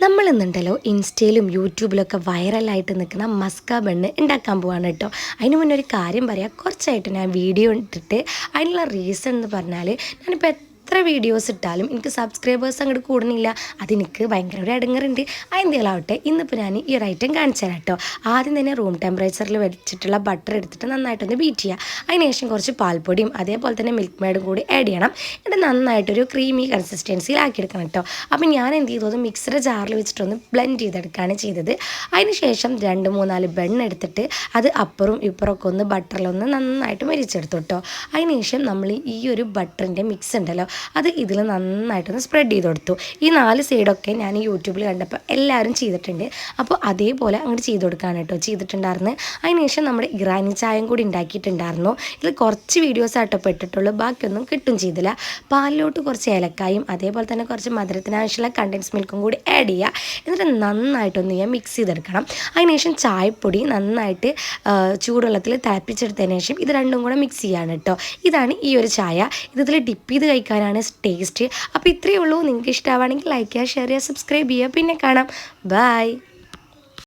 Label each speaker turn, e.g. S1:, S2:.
S1: നമ്മൾ ഇന്നുണ്ടല്ലോ ഇൻസ്റ്റയിലും യൂട്യൂബിലൊക്കെ വൈറലായിട്ട് നിൽക്കുന്ന മസ്ക ബണ്ണ് ഉണ്ടാക്കാൻ പോവാണ് കേട്ടോ. അതിന് മുന്നേ ഒരു കാര്യം പറയാം, കുറച്ചായിട്ട് ഞാൻ വീഡിയോ ഇട്ടിട്ട് അതിനുള്ള റീസൺ എന്ന് പറഞ്ഞാൽ ഞാനിപ്പോൾ എത്ര വീഡിയോസ് ഇട്ടാലും എനിക്ക് സബ്സ്ക്രൈബേഴ്സ് അങ്ങോട്ട് കൂടുന്നില്ല. അതെനിക്ക് ഭയങ്കര ഒരു ഇടങ്ങറുണ്ട്. അതെന്തെങ്കിലും ആവട്ടെ, ഇന്നിപ്പോൾ ഞാൻ ഈ ഒരു ഐറ്റം കാണിച്ചു തരാം കേട്ടോ. ആദ്യം തന്നെ റൂം ടെമ്പറേച്ചറിൽ വെച്ചിട്ടുള്ള ബട്ടർ എടുത്തിട്ട് നന്നായിട്ടൊന്ന് ബീറ്റ് ചെയ്യുക. അതിന് ശേഷം കുറച്ച് പാൽപ്പൊടിയും അതേപോലെ തന്നെ മിൽക്ക് മേഡും കൂടി ആഡ് ചെയ്യണം. എന്നിട്ട് നന്നായിട്ടൊരു ക്രീമി കൺസിസ്റ്റൻസിയിലാക്കിയെടുക്കണം കേട്ടോ. അപ്പം ഞാൻ എന്ത് ചെയ്തത്, മിക്സർ ജാറിൽ വെച്ചിട്ടൊന്ന് ബ്ലെൻഡ് ചെയ്തെടുക്കുകയാണ് ചെയ്തത്. അതിന് ശേഷം 2-3-4 ബണ്ണ് എടുത്തിട്ട് അത് അപ്പുറവും ഇപ്പുറമൊക്കെ ഒന്ന് ബട്ടറിലൊന്ന് നന്നായിട്ട് മരിച്ചെടുത്തു കേട്ടോ. അതിന് ശേഷം നമ്മൾ ഈ ഒരു ബട്ടറിൻ്റെ മിക്സ് ഉണ്ടല്ലോ, അത് ഇതിൽ നന്നായിട്ടൊന്ന് സ്പ്രെഡ് ചെയ്ത് കൊടുത്തു. ഈ 4 സൈഡൊക്കെ ഞാൻ യൂട്യൂബിൽ കണ്ടപ്പോൾ എല്ലാവരും ചെയ്തിട്ടുണ്ട്. അപ്പോൾ അതേപോലെ അങ്ങോട്ട് ചെയ്ത് കൊടുക്കാൻ കേട്ടോ ചെയ്തിട്ടുണ്ടായിരുന്നു. അതിനുശേഷം നമ്മുടെ ഇറാനി ചായയും കൂടി ഉണ്ടാക്കിയിട്ടുണ്ടായിരുന്നു. ഇതിൽ കുറച്ച് വീഡിയോസ് ആട്ടോ പെട്ടിട്ടുള്ളൂ, ബാക്കിയൊന്നും കിട്ടും ചെയ്തില്ല. പാലിലോട്ട് കുറച്ച് ഏലക്കായും അതേപോലെ തന്നെ കുറച്ച് മധുരത്തിന് ആവശ്യമുള്ള കണ്ടൻസ് മിൽക്കും കൂടി ആഡ് ചെയ്യുക. എന്നിട്ട് നന്നായിട്ടൊന്ന് ഞാൻ മിക്സ് ചെയ്തെടുക്കണം. അതിനുശേഷം ചായപ്പൊടി നന്നായിട്ട് ചൂടുവെള്ളത്തിൽ തിളപ്പിച്ചെടുത്തതിന് ശേഷം ഇത് രണ്ടും കൂടെ മിക്സ് ചെയ്യാണ് കേട്ടോ. ഇതാണ് ഈ ഒരു ചായ. ഇതിൽ ഡിപ്പ് ചെയ്ത് കഴിക്കാനാണ് ടേസ്റ്റ്. അപ്പോൾ ഇത്രയേ ഉള്ളൂ. നിങ്ങൾക്ക് ഇഷ്ടമാണെങ്കിൽ ലൈക്ക് ചെയ്യുക, ഷെയർ ചെയ്യുക, സബ്സ്ക്രൈബ് ചെയ്യുക. പിന്നെ കാണാം. ബൈ.